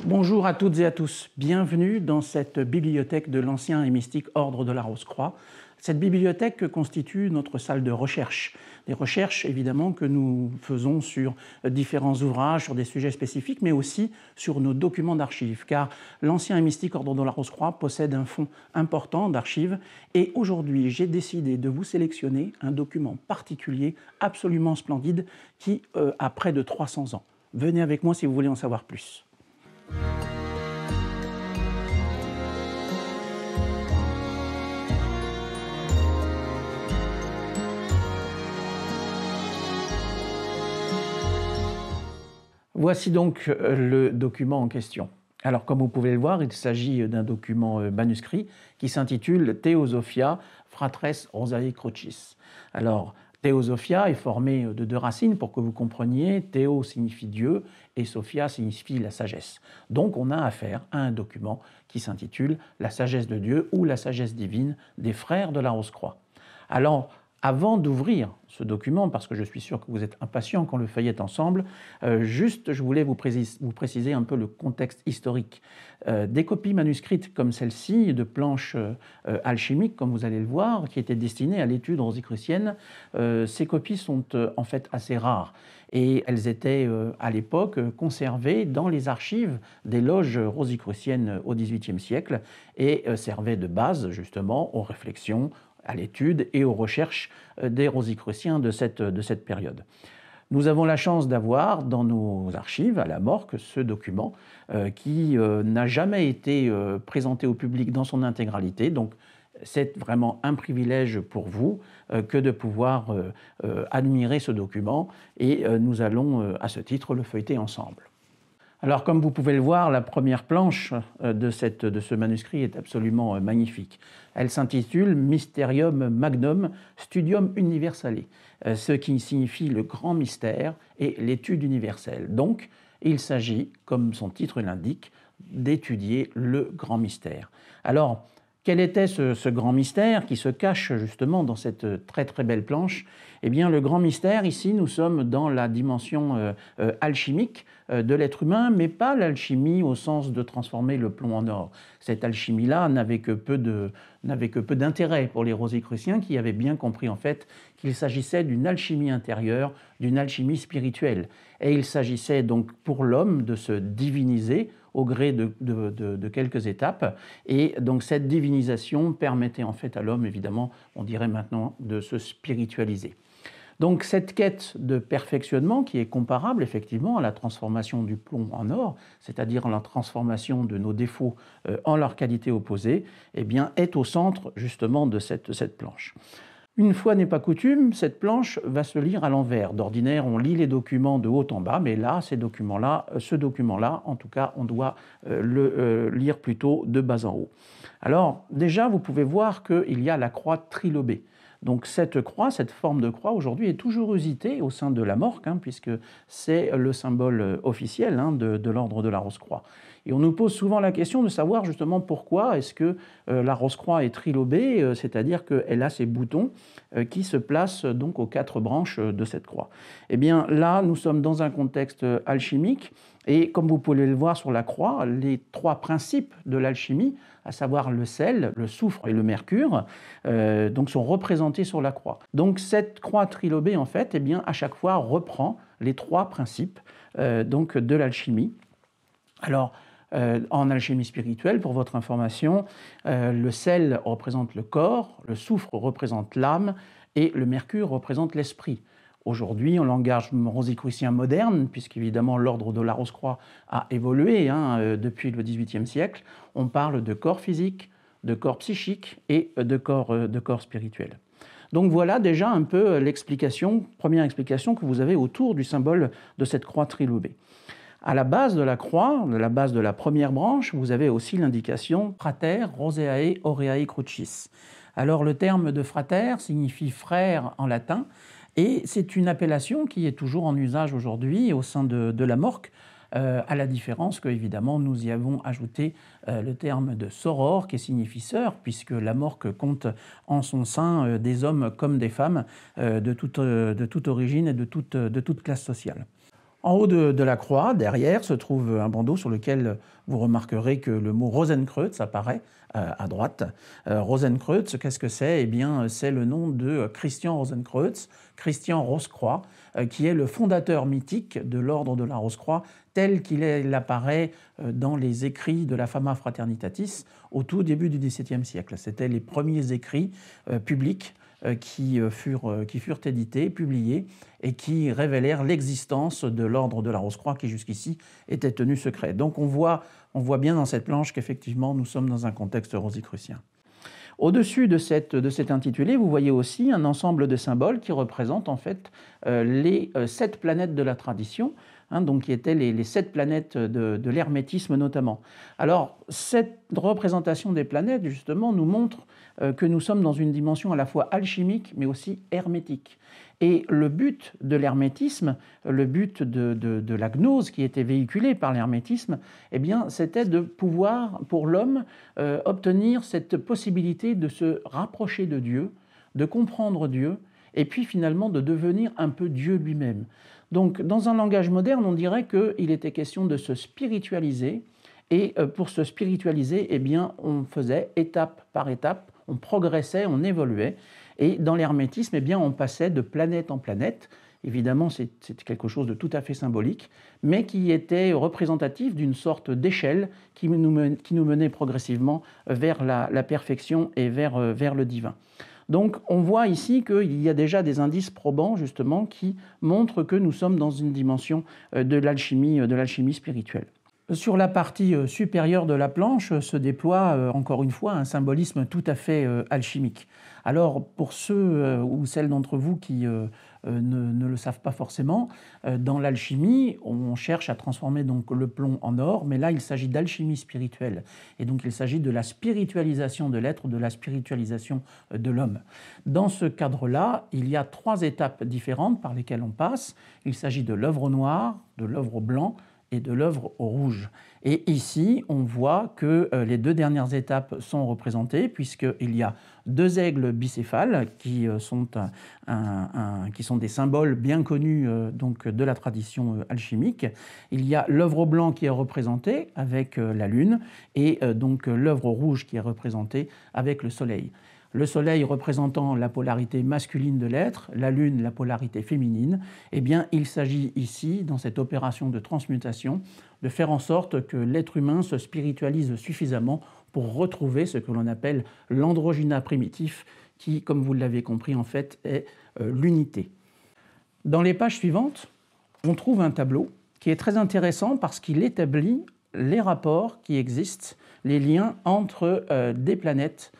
Bonjour à toutes et à tous, bienvenue dans cette bibliothèque de l'ancien et mystique Ordre de la Rose-Croix. Cette bibliothèque constitue notre salle de recherche. Des recherches évidemment que nous faisons sur différents ouvrages, sur des sujets spécifiques, mais aussi sur nos documents d'archives, car l'ancien et mystique Ordre de la Rose-Croix possède un fonds important d'archives. Et aujourd'hui, j'ai décidé de vous sélectionner un document particulier, absolument splendide, qui a près de 300 ans. Venez avec moi si vous voulez en savoir plus. Voici donc le document en question. Alors, comme vous pouvez le voir, il s'agit d'un document manuscrit qui s'intitule Theosophia Fratres Rosae Crucis. Alors, Theosophia est formé de deux racines pour que vous compreniez. Théo signifie Dieu et Sophia signifie la sagesse. Donc, on a affaire à un document qui s'intitule La sagesse de Dieu ou la sagesse divine des frères de la Rose-Croix. Alors, avant d'ouvrir ce document, parce que je suis sûr que vous êtes impatients qu'on le feuillette ensemble, je voulais vous préciser un peu le contexte historique. Des copies manuscrites comme celle-ci, de planches alchimiques, comme vous allez le voir, qui étaient destinées à l'étude rosicrucienne, ces copies sont en fait assez rares. Et elles étaient à l'époque conservées dans les archives des loges rosicruciennes au XVIIIe siècle et servaient de base justement aux réflexions, à l'étude et aux recherches des rosicruciens de cette période. Nous avons la chance d'avoir dans nos archives, à la Morque, ce document qui n'a jamais été présenté au public dans son intégralité. Donc, c'est vraiment un privilège pour vous que de pouvoir admirer ce document et nous allons, à ce titre, le feuilleter ensemble. Alors, comme vous pouvez le voir, la première planche de ce manuscrit est absolument magnifique. Elle s'intitule Mysterium Magnum Studium Universale, ce qui signifie le grand mystère et l'étude universelle. Donc, il s'agit, comme son titre l'indique, d'étudier le grand mystère. Alors, quel était ce grand mystère qui se cache justement dans cette très très belle planche? Eh bien, le grand mystère, ici, nous sommes dans la dimension alchimique de l'être humain, mais pas l'alchimie au sens de transformer le plomb en or. Cette alchimie-là n'avait que peu d'intérêt pour les rosicruciens qui avaient bien compris en fait qu'il s'agissait d'une alchimie intérieure, d'une alchimie spirituelle. Et il s'agissait donc pour l'homme de se diviniser au gré de quelques étapes. Et donc cette divinisation permettait en fait à l'homme, évidemment, on dirait maintenant, de se spiritualiser. Donc cette quête de perfectionnement, qui est comparable effectivement à la transformation du plomb en or, c'est-à-dire la transformation de nos défauts en leur qualité opposée, eh bien, est au centre justement de cette planche. Une fois n'est pas coutume, cette planche va se lire à l'envers. D'ordinaire, on lit les documents de haut en bas, mais là, ce document-là, en tout cas, on doit le lire plutôt de bas en haut. Alors, déjà, vous pouvez voir qu'il y a la croix trilobée. Donc cette croix, cette forme de croix, aujourd'hui est toujours usitée au sein de la Morque, puisque c'est le symbole officiel de l'ordre de la Rose-Croix. Et on nous pose souvent la question de savoir justement pourquoi est-ce que la Rose-Croix est trilobée, c'est-à-dire qu'elle a ces boutons qui se placent donc aux quatre branches de cette croix. Eh bien là, nous sommes dans un contexte alchimique, et comme vous pouvez le voir sur la croix, les trois principes de l'alchimie, à savoir le sel, le soufre et le mercure, donc sont représentés sur la croix. Donc cette croix trilobée, en fait, eh bien, à chaque fois reprend les trois principes donc de l'alchimie. Alors, en alchimie spirituelle, pour votre information, le sel représente le corps, le soufre représente l'âme et le mercure représente l'esprit. Aujourd'hui, en langage rosicrucien moderne, puisqu'évidemment l'ordre de la Rose-Croix a évolué depuis le XVIIIe siècle, on parle de corps physique, de corps psychique et de corps spirituel. Donc voilà déjà un peu l'explication, première explication que vous avez autour du symbole de cette croix trilobée. À la base de la croix, à la base de la première branche, vous avez aussi l'indication Frater Rosae Aureae Crucis. Alors le terme de frater signifie frère en latin, et c'est une appellation qui est toujours en usage aujourd'hui au sein de la Morque, à la différence que, évidemment, nous y avons ajouté le terme de soror, qui signifie sœur, puisque la Morque compte en son sein des hommes comme des femmes de toute origine et de toute classe sociale. En haut de la croix, derrière, se trouve un bandeau sur lequel vous remarquerez que le mot Rosenkreuz apparaît à droite. Rosenkreuz, qu'est-ce que c'est? Eh bien, c'est le nom de Christian Rosenkreuz, Christian Rose-Croix, qui est le fondateur mythique de l'ordre de la Rose-Croix, tel qu'il apparaît dans les écrits de la Fama Fraternitatis au tout début du XVIIe siècle. C'était les premiers écrits publics qui furent édités, publiés, et qui révélèrent l'existence de l'ordre de la Rose-Croix qui jusqu'ici était tenu secret. Donc on voit bien dans cette planche qu'effectivement nous sommes dans un contexte rosicrucien. Au-dessus de cet intitulé, vous voyez aussi un ensemble de symboles qui représentent en fait les 7 planètes de la tradition, donc qui étaient les 7 planètes de l'hermétisme notamment. Alors, cette représentation des planètes, justement, nous montre que nous sommes dans une dimension à la fois alchimique, mais aussi hermétique. Et le but de l'hermétisme, le but de la gnose qui était véhiculée par l'hermétisme, eh bien, c'était de pouvoir, pour l'homme, obtenir cette possibilité de se rapprocher de Dieu, de comprendre Dieu, et puis finalement de devenir un peu Dieu lui-même. Donc, dans un langage moderne, on dirait qu'il était question de se spiritualiser, et pour se spiritualiser, eh bien, on faisait étape par étape, on progressait, on évoluait, et dans l'hermétisme, eh bien, on passait de planète en planète. Évidemment, c'est quelque chose de tout à fait symbolique, mais qui était représentatif d'une sorte d'échelle qui nous menait progressivement vers la perfection et vers le divin. Donc on voit ici qu'il y a déjà des indices probants justement qui montrent que nous sommes dans une dimension de l'alchimie spirituelle. Sur la partie supérieure de la planche se déploie encore une fois un symbolisme tout à fait alchimique. Alors pour ceux ou celles d'entre vous qui ne le savent pas forcément, dans l'alchimie, on cherche à transformer donc le plomb en or, mais là il s'agit d'alchimie spirituelle. Et donc il s'agit de la spiritualisation de l'être, de la spiritualisation de l'homme. Dans ce cadre-là, il y a 3 étapes différentes par lesquelles on passe. Il s'agit de l'œuvre au noir, de l'œuvre au blanc et de l'œuvre au rouge. Et ici, on voit que les 2 dernières étapes sont représentées, puisqu'il y a 2 aigles bicéphales qui sont des symboles bien connus donc, de la tradition alchimique. Il y a l'œuvre au blanc qui est représentée avec la lune, et donc l'œuvre au rouge qui est représentée avec le soleil. Le soleil représentant la polarité masculine de l'être, la lune la polarité féminine, eh bien, il s'agit ici, dans cette opération de transmutation, de faire en sorte que l'être humain se spiritualise suffisamment pour retrouver ce que l'on appelle l'androgyna primitif, qui, comme vous l'avez compris, en fait, est l'unité. Dans les pages suivantes, on trouve un tableau qui est très intéressant parce qu'il établit les rapports qui existent, les liens entre des planètes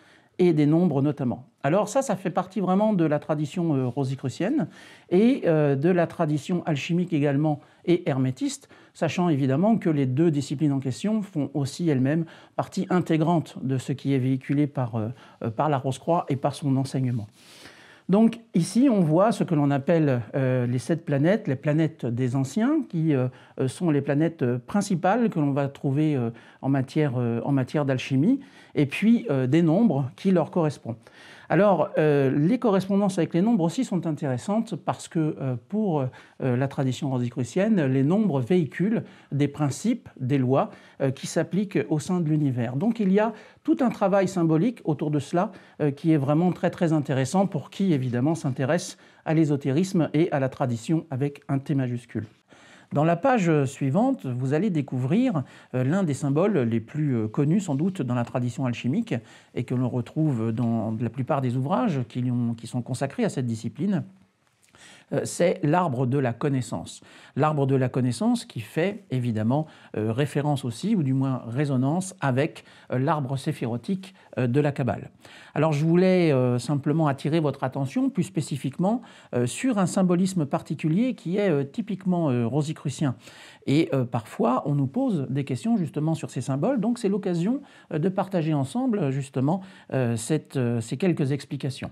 et des nombres notamment. Alors ça fait partie vraiment de la tradition rosicrucienne et de la tradition alchimique également et hermétiste, sachant évidemment que les 2 disciplines en question font aussi elles-mêmes partie intégrante de ce qui est véhiculé par la Rose-Croix et par son enseignement. Donc ici, on voit ce que l'on appelle les 7 planètes, les planètes des anciens, qui sont les planètes principales que l'on va trouver en matière d'alchimie, et puis des nombres qui leur correspondent. Alors, les correspondances avec les nombres aussi sont intéressantes parce que pour la tradition rosicrucienne, les nombres véhiculent des principes, des lois qui s'appliquent au sein de l'univers. Donc il y a tout un travail symbolique autour de cela qui est vraiment très très intéressant pour qui évidemment s'intéresse à l'ésotérisme et à la tradition avec un T majuscule. Dans la page suivante, vous allez découvrir l'un des symboles les plus connus sans doute dans la tradition alchimique et que l'on retrouve dans la plupart des ouvrages qui sont consacrés à cette discipline. C'est l'arbre de la connaissance. L'arbre de la connaissance qui fait évidemment référence aussi, ou du moins résonance, avec l'arbre séphirotique de la Kabbale. Alors je voulais simplement attirer votre attention plus spécifiquement sur un symbolisme particulier qui est typiquement rosicrucien. Et parfois on nous pose des questions justement sur ces symboles, donc c'est l'occasion de partager ensemble justement ces quelques explications.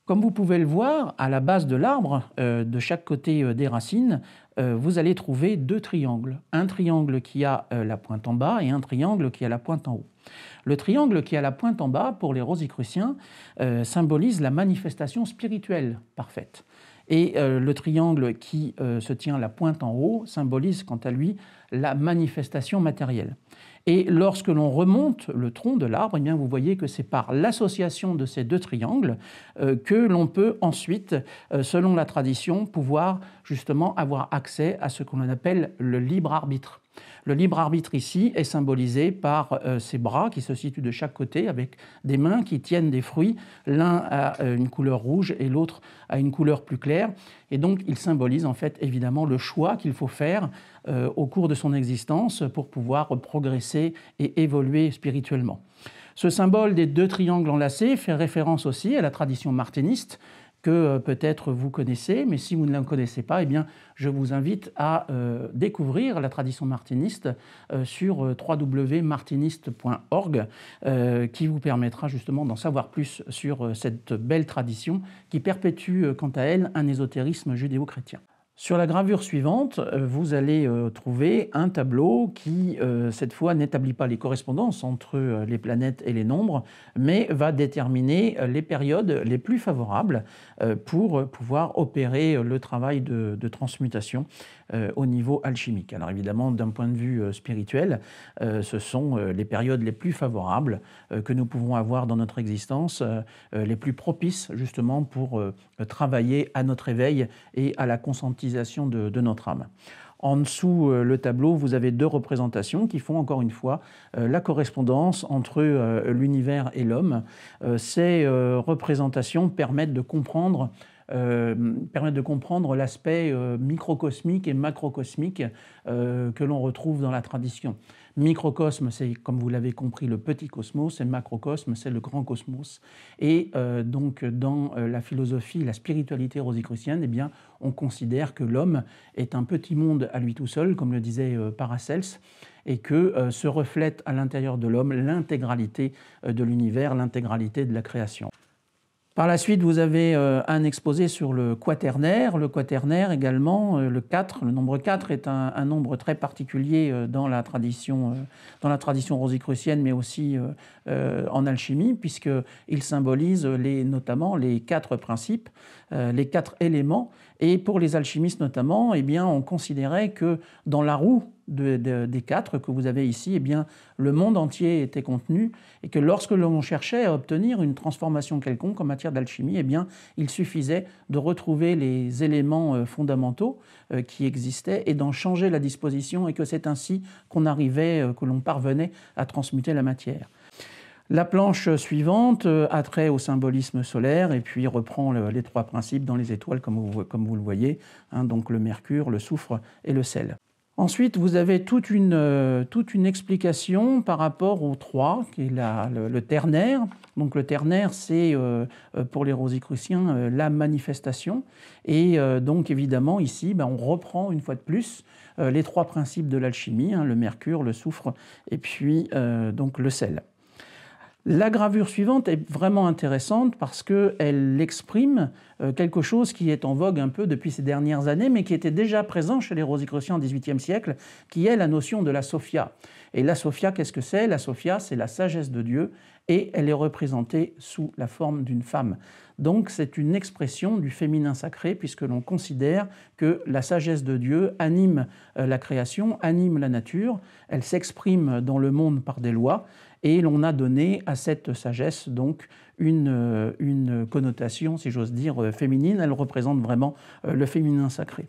Comme vous pouvez le voir, à la base de l'arbre, de chaque côté des racines, vous allez trouver 2 triangles. Un triangle qui a la pointe en bas et un triangle qui a la pointe en haut. Le triangle qui a la pointe en bas, pour les rosicruciens, symbolise la manifestation spirituelle parfaite. Et le triangle qui se tient la pointe en haut symbolise quant à lui la manifestation matérielle. Et lorsque l'on remonte le tronc de l'arbre, eh bien vous voyez que c'est par l'association de ces deux triangles que l'on peut ensuite, selon la tradition, pouvoir justement avoir accès à ce qu'on appelle le libre arbitre. Le libre arbitre ici est symbolisé par ces bras qui se situent de chaque côté avec des mains qui tiennent des fruits. L'un a une couleur rouge et l'autre a une couleur plus claire. Et donc il symbolise en fait évidemment le choix qu'il faut faire au cours de son existence pour pouvoir progresser et évoluer spirituellement. Ce symbole des deux triangles enlacés fait référence aussi à la tradition martiniste que peut-être vous connaissez, mais si vous ne la connaissez pas, eh bien, je vous invite à découvrir la tradition martiniste sur www.martiniste.org qui vous permettra justement d'en savoir plus sur cette belle tradition qui perpétue quant à elle un ésotérisme judéo-chrétien. Sur la gravure suivante, vous allez trouver un tableau qui, cette fois, n'établit pas les correspondances entre les planètes et les nombres, mais va déterminer les périodes les plus favorables pour pouvoir opérer le travail de transmutation au niveau alchimique. Alors évidemment, d'un point de vue spirituel, ce sont les périodes les plus favorables que nous pouvons avoir dans notre existence, les plus propices justement pour travailler à notre éveil et à la conscientisation de notre âme. En dessous, le tableau, vous avez deux représentations qui font encore une fois la correspondance entre l'univers et l'homme. Ces représentations permettent de comprendre l'aspect microcosmique et macrocosmique que l'on retrouve dans la tradition. Microcosme, c'est, comme vous l'avez compris, le petit cosmos, et macrocosme, c'est le grand cosmos. Et donc, dans la philosophie, la spiritualité rosicrucienne, eh bien, on considère que l'homme est un petit monde à lui tout seul, comme le disait Paracelse, et que se reflète à l'intérieur de l'homme l'intégralité de l'univers, l'intégralité de la création. Par la suite, vous avez un exposé sur le quaternaire. Le quaternaire également, le 4, le nombre 4 est un nombre très particulier dans la tradition rosicrucienne, mais aussi en alchimie, puisqu'il symbolise notamment les 4 principes, les 4 éléments. Et pour les alchimistes notamment, eh bien, on considérait que dans la roue des 4 que vous avez ici, eh bien, le monde entier était contenu et que lorsque l'on cherchait à obtenir une transformation quelconque en matière d'alchimie, eh bien, il suffisait de retrouver les éléments fondamentaux qui existaient et d'en changer la disposition, et que c'est ainsi qu'on l'on parvenait à transmuter la matière. La planche suivante a trait au symbolisme solaire et puis reprend les 3 principes dans les étoiles comme vous le voyez, hein, donc le mercure, le soufre et le sel. Ensuite, vous avez toute une explication par rapport au 3, qui est le ternaire. Donc le ternaire, c'est pour les rosicruciens la manifestation. Et donc évidemment, ici, on reprend une fois de plus les 3 principes de l'alchimie, hein, le mercure, le soufre et puis donc le sel. La gravure suivante est vraiment intéressante parce qu'elle exprime quelque chose qui est en vogue un peu depuis ces dernières années, mais qui était déjà présent chez les rosicruciens au XVIIIe siècle, qui est la notion de la Sophia. Et la Sophia, qu'est-ce que c'est? La Sophia, c'est la sagesse de Dieu, et elle est représentée sous la forme d'une femme. Donc c'est une expression du féminin sacré, puisque l'on considère que la sagesse de Dieu anime la création, anime la nature, elle s'exprime dans le monde par des lois, et l'on a donné à cette sagesse donc une connotation, si j'ose dire, féminine. Elle représente vraiment le féminin sacré.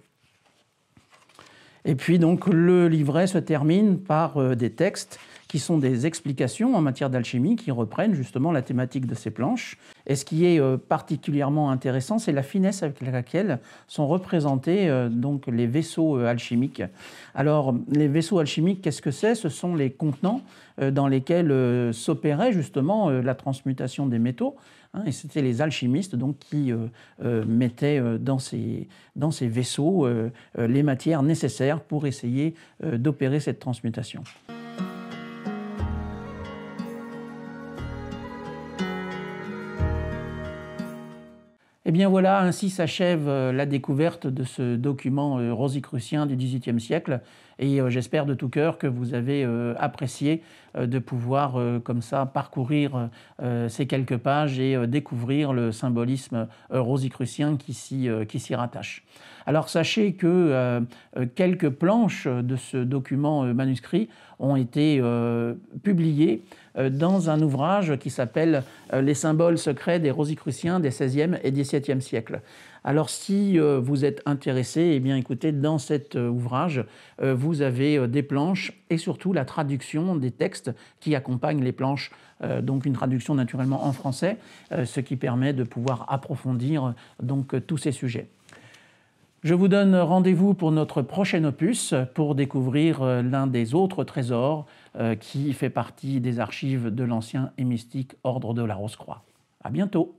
Et puis donc le livret se termine par des textes qui sont des explications en matière d'alchimie qui reprennent justement la thématique de ces planches. Et ce qui est particulièrement intéressant, c'est la finesse avec laquelle sont représentés donc les vaisseaux alchimiques. Alors, les vaisseaux alchimiques, qu'est-ce que c'est? Ce sont les contenants dans lesquels s'opérait justement la transmutation des métaux. Hein, et c'était les alchimistes donc, qui mettaient dans ces vaisseaux les matières nécessaires pour essayer d'opérer cette transmutation. Eh bien voilà, ainsi s'achève la découverte de ce document rosicrucien du XVIIIe siècle et j'espère de tout cœur que vous avez apprécié de pouvoir comme ça parcourir ces quelques pages et découvrir le symbolisme rosicrucien qui s'y rattache. Alors sachez que quelques planches de ce document manuscrit ont été publiées dans un ouvrage qui s'appelle « Les symboles secrets des rosicruciens des XVIe et XVIIe siècles ». Alors si vous êtes intéressé, eh bien écoutez, dans cet ouvrage, vous avez des planches et surtout la traduction des textes qui accompagnent les planches, donc une traduction naturellement en français, ce qui permet de pouvoir approfondir donc tous ces sujets. Je vous donne rendez-vous pour notre prochain opus pour découvrir l'un des autres trésors qui fait partie des archives de l'ancien et mystique Ordre de la Rose-Croix. À bientôt.